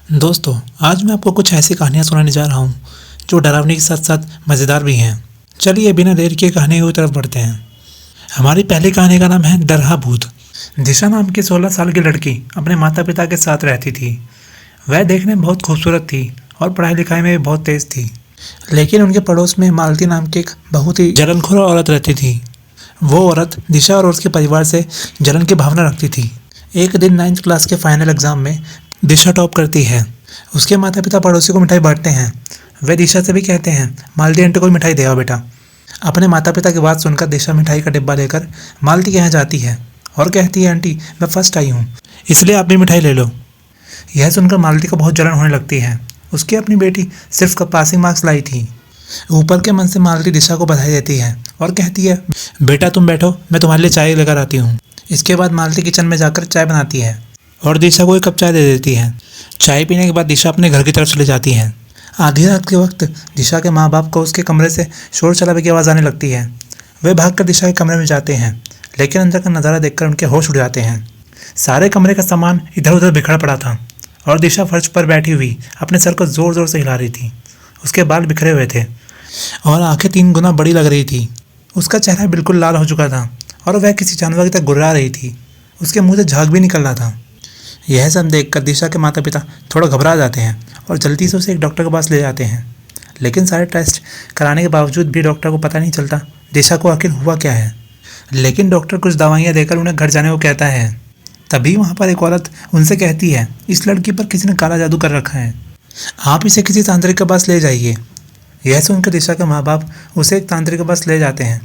दोस्तों, आज मैं आपको कुछ ऐसी कहानियाँ सुनाने जा रहा हूँ जो डरावनी के साथ साथ मज़ेदार भी हैं। चलिए बिना देर किए कहानी की तरफ बढ़ते हैं। हमारी पहली कहानी का नाम है डरहा भूत। दिशा नाम की 16 साल की लड़की अपने माता पिता के साथ रहती थी। वह देखने में बहुत खूबसूरत थी और पढ़ाई लिखाई में भी बहुत तेज़ थी। लेकिन उनके पड़ोस में मालती नाम की एक बहुत ही जलनखोर औरत रहती थी। वो औरत दिशा और उसके परिवार से जलन की भावना रखती थी। एक दिन 9th क्लास के फाइनल एग्जाम में दिशा टॉप करती है। उसके माता पिता पड़ोसी को मिठाई बांटते हैं। वे दिशा से भी कहते हैं, मालती आंटी को मिठाई दे आओ बेटा। अपने माता पिता की बात सुनकर दिशा मिठाई का डिब्बा लेकर मालती के यहाँ जाती है और कहती है, आंटी मैं फर्स्ट आई हूँ, इसलिए आप भी मिठाई ले लो। यह सुनकर मालती को बहुत जलन होने लगती है। उसकी अपनी बेटी सिर्फ पासिंग मार्क्स लाई थी। ऊपर के मन से मालती दिशा को बधाई देती है और कहती है, बेटा तुम बैठो, मैं तुम्हारे लिए चाय लेकर आती हूँ। इसके बाद मालती किचन में जाकर चाय बनाती है और दिशा को एक कप चाय दे देती है। चाय पीने के बाद दिशा अपने घर की तरफ चली जाती है। आधी रात के वक्त दिशा के माँ बाप को उसके कमरे से शोर शराबे की आवाज़ आने लगती है। वे भागकर दिशा के कमरे में जाते हैं, लेकिन अंदर का नज़ारा देखकर उनके होश उड़ जाते हैं। सारे कमरे का सामान इधर उधर बिखरा पड़ा था और दिशा फर्श पर बैठी हुई अपने सर को ज़ोर ज़ोर से हिला रही थी। उसके बाल बिखरे हुए थे और आंखें 3 गुना बड़ी लग रही थी। उसका चेहरा बिल्कुल लाल हो चुका था और वह किसी जानवर की तरह गुर्रा रही थी। उसके मुंह से झाग भी निकल रहा था। यह सब देखकर दिशा के माता पिता थोड़ा घबरा जाते हैं और जल्दी से उसे एक डॉक्टर के पास ले जाते हैं। लेकिन सारे टेस्ट कराने के बावजूद भी डॉक्टर को पता नहीं चलता दिशा को आखिर हुआ क्या है। लेकिन डॉक्टर कुछ दवाइयाँ देकर उन्हें घर जाने को कहता है। तभी वहाँ पर एक औरत उनसे कहती है, इस लड़की पर किसी ने काला जादू कर रखा है, आप इसे किसी तांत्रिक के पास ले जाइए। यह सुनकर दिशा के माँ बाप उसे एक तांत्रिक के पास ले जाते हैं।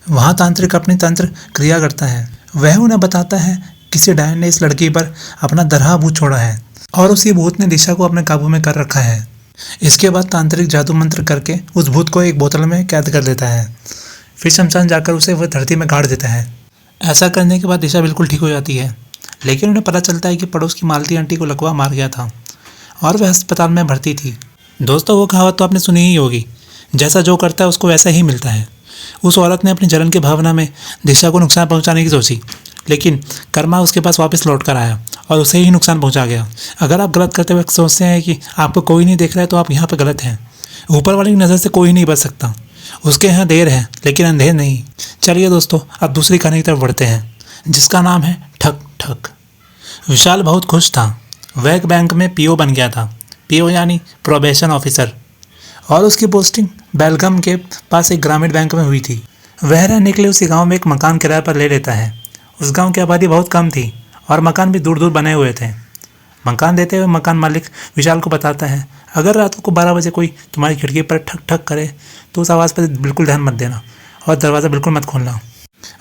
वहाँ तांत्रिक अपनी तंत्र क्रिया करता है। वह उन्हें बताता है किसी डायन ने इस लड़की पर अपना दरहा भूत छोड़ा है और उसी भूत ने दिशा को अपने काबू में कर रखा है। इसके बाद तांत्रिक जादू मंत्र करके उस भूत को एक बोतल में कैद कर देता है। फिर शमशान जाकर उसे वह धरती में गाड़ देता है। ऐसा करने के बाद दिशा बिल्कुल ठीक हो जाती है। लेकिन उन्हें पता चलता है कि पड़ोस की मालती आंटी को लकवा मार गया था और वह अस्पताल में भर्ती थी। दोस्तों, वो कहावत तो आपने सुनी ही होगी, जैसा जो करता है उसको वैसा ही मिलता है। उस औरत ने अपनी जलन की भावना में दिशा को नुकसान पहुंचाने की सोची, लेकिन कर्मा उसके पास वापस लौट कर आया और उसे ही नुकसान पहुंचा गया। अगर आप गलत करते वक्त सोचते हैं कि आपको कोई नहीं देख रहा है तो आप यहाँ पर गलत हैं। ऊपर वाली की नज़र से कोई नहीं बच सकता। उसके यहाँ देर है लेकिन अंधेर नहीं। चलिए दोस्तों, अब दूसरी कहानी की तरफ बढ़ते हैं, जिसका नाम है ठक ठक। विशाल बहुत खुश था। वह एक बैंक में पीओ बन गया था। पीओ यानी प्रोबेशन ऑफिसर, और उसकी पोस्टिंग बेलगाम के पास एक ग्रामीण बैंक में हुई थी। वह रहने के लिए उसी गांव में एक मकान किराए पर ले लेता है। उस गांव की आबादी बहुत कम थी और मकान भी दूर दूर बने हुए थे। मकान देते हुए मकान मालिक विशाल को बताता है, अगर रात को 12 बजे कोई तुम्हारी खिड़की पर ठक ठक करे तो उस आवाज़ पर बिल्कुल ध्यान मत देना और दरवाज़ा बिल्कुल मत खोलना।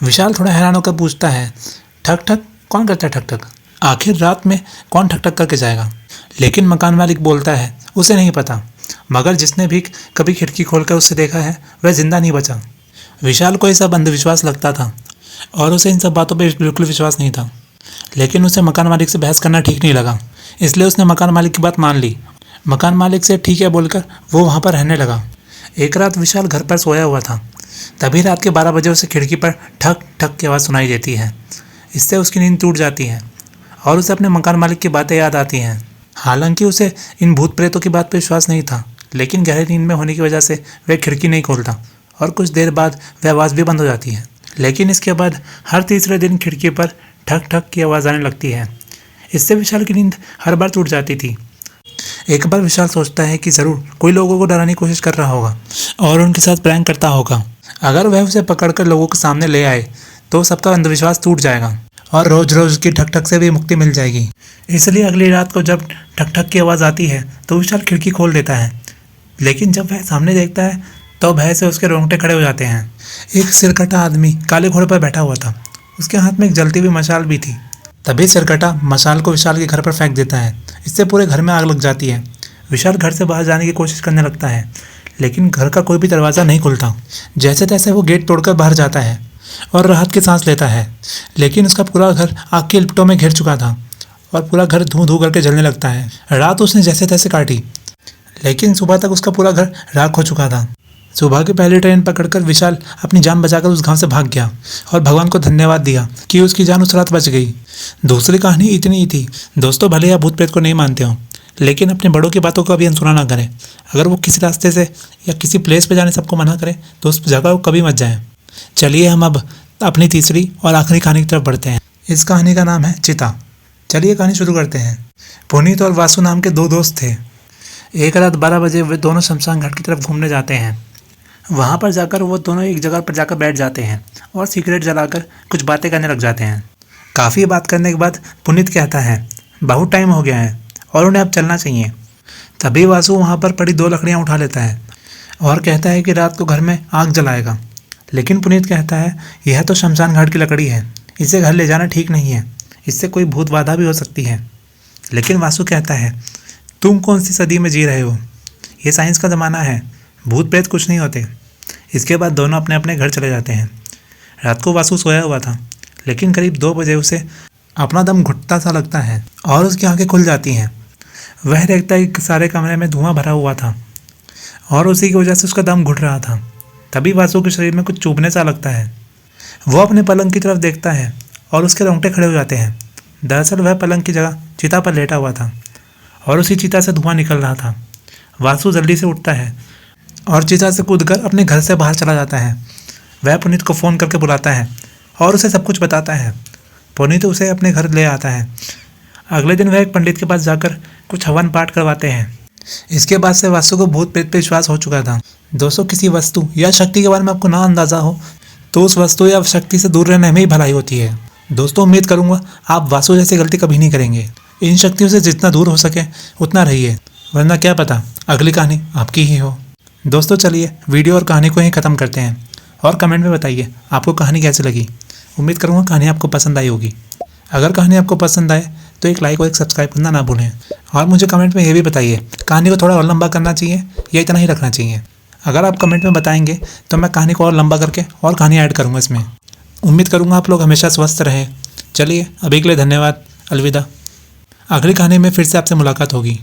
विशाल थोड़ा हैरान होकर पूछता है, ठक ठक कौन करता है ठक ठक? आखिर रात में कौन ठक ठक करके जाएगा? लेकिन मकान मालिक बोलता है उसे नहीं पता, मगर जिसने भी कभी खिड़की खोलकर उसे देखा है वह जिंदा नहीं बचा। विशाल को ये सब अंधविश्वास लगता था और उसे इन सब बातों पर बिल्कुल विश्वास नहीं था। लेकिन उसे मकान मालिक से बहस करना ठीक नहीं लगा, इसलिए उसने मकान मालिक की बात मान ली। मकान मालिक से ठीक है बोलकर वो वहाँ पर रहने लगा। एक रात विशाल घर पर सोया हुआ था। तभी रात के 12 बजे उसे खिड़की पर ठक ठक की आवाज़ सुनाई देती है। इससे उसकी नींद टूट जाती है और उसे अपने मकान मालिक की बातें याद आती हैं। हालांकि उसे इन भूत प्रेतों की बात पर विश्वास नहीं था, लेकिन गहरी नींद में होने की वजह से वह खिड़की नहीं खोलता और कुछ देर बाद वह आवाज़ भी बंद हो जाती है। लेकिन इसके बाद हर तीसरे दिन खिड़की पर ठक ठक की आवाज़ आने लगती है। इससे विशाल की नींद हर बार टूट जाती थी। एक बार विशाल सोचता है कि ज़रूर कोई लोगों को डराने की कोशिश कर रहा होगा और उनके साथ प्रैंक करता होगा। अगर वह उसे पकड़कर लोगों के सामने ले आए तो सबका अंधविश्वास टूट जाएगा और रोज़ रोज़ की ठक ठक से भी मुक्ति मिल जाएगी। इसलिए अगली रात को जब ठक ठक की आवाज़ आती है तो विशाल खिड़की खोल देता है। लेकिन जब वह सामने देखता है तो भय से उसके रोंगटे खड़े हो जाते हैं। एक सिरकटा आदमी काले घोड़े पर बैठा हुआ था। उसके हाथ में एक जलती हुई मशाल भी थी। तभी सिरकटा मशाल को विशाल के घर पर फेंक देता है। इससे पूरे घर में आग लग जाती है। विशाल घर से बाहर जाने की कोशिश करने लगता है, लेकिन घर का कोई भी दरवाज़ा नहीं खुलता। जैसे तैसे वो गेट तोड़कर बाहर जाता है और राहत की सांस लेता है। लेकिन उसका पूरा घर आग की लपटों में घिर चुका था और पूरा घर धूं धूं करके जलने लगता है। रात उसने जैसे तैसे काटी, लेकिन सुबह तक उसका पूरा घर राख हो चुका था। सुबह की पहली ट्रेन पकड़कर विशाल अपनी जान बचाकर उस गांव से भाग गया और भगवान को धन्यवाद दिया कि उसकी जान उस रात बच गई। दूसरी कहानी इतनी ही थी। दोस्तों, भले आप भूत प्रेत को नहीं मानते हो, लेकिन अपने बड़ों की बातों को कभी अनसुना ना करें। अगर वो किसी रास्ते से या किसी प्लेस पे जाने सबको मना करें तो उस जगह को कभी मत जाएं। चलिए हम अब अपनी तीसरी और आखिरी कहानी की तरफ बढ़ते हैं। इस कहानी का नाम है चिता। चलिए कहानी शुरू करते हैं। पुनीत और वासु नाम के 2 दोस्त थे। एक रात 12 बजे वे दोनों शमशान घाट की तरफ घूमने जाते हैं। वहाँ पर जाकर वो दोनों एक जगह पर जाकर बैठ जाते हैं और सिगरेट जलाकर कुछ बातें करने लग जाते हैं। काफ़ी बात करने के बाद पुनीत कहता है बहुत टाइम हो गया है और उन्हें अब चलना चाहिए। तभी वासु वहाँ पर पड़ी 2 लकड़ियाँ उठा लेता है और कहता है कि रात को घर में आग जलाएगा। लेकिन पुनीत कहता है यह तो शमशान घाट की लकड़ी है, इसे घर ले जाना ठीक नहीं है, इससे कोई भूत बाधा भी हो सकती है। लेकिन वासु कहता है तुम कौन सी सदी में जी रहे हो, ये साइंस का ज़माना है, भूत प्रेत कुछ नहीं होते। इसके बाद दोनों अपने अपने घर चले जाते हैं। रात को वासु सोया हुआ था, लेकिन करीब 2 बजे उसे अपना दम घुटता सा लगता है और उसकी आंखें खुल जाती हैं। वह देखता है कि सारे कमरे में धुआं भरा हुआ था और उसी की वजह से उसका दम घुट रहा था। तभी वासु के शरीर में कुछ चुभने सा लगता है। वो अपने पलंग की तरफ देखता है और उसके रोंगटे खड़े हो जाते हैं। दरअसल वह पलंग की जगह चिता पर लेटा हुआ था और उसी चिता से धुआं निकल रहा था। वासु जल्दी से उठता है और चिता से कूदकर अपने घर से बाहर चला जाता है। वह पुनीत को फ़ोन करके बुलाता है और उसे सब कुछ बताता है। पुनीत उसे अपने घर ले आता है। अगले दिन वह एक पंडित के पास जाकर कुछ हवन पाठ करवाते हैं। इसके बाद से वासु को भूत प्रेत पे विश्वास हो चुका था। दोस्तों, किसी वस्तु या शक्ति के बारे में आपको ना अंदाज़ा हो तो उस वस्तु या शक्ति से दूर रहने में ही भलाई होती है। दोस्तों, उम्मीद करूँगा आप वासु जैसी गलती कभी नहीं करेंगे। इन शक्तियों से जितना दूर हो सके उतना रहिए, वरना क्या पता अगली कहानी आपकी ही हो। दोस्तों, चलिए वीडियो और कहानी को ही ख़त्म करते हैं और कमेंट में बताइए आपको कहानी कैसी लगी। उम्मीद करूँगा कहानी आपको पसंद आई होगी। अगर कहानी आपको पसंद आए तो एक लाइक और एक सब्सक्राइब करना ना भूलें और मुझे कमेंट में ये भी बताइए कहानी को थोड़ा और लंबा करना चाहिए या इतना ही रखना चाहिए। अगर आप कमेंट में बताएंगे तो मैं कहानी को और लंबा करके और कहानी ऐड करूँगा इसमें। उम्मीद करूँगा आप लोग हमेशा स्वस्थ रहें। चलिए अभी के लिए धन्यवाद, अलविदा। अगली कहानी में फिर से आपसे मुलाकात होगी।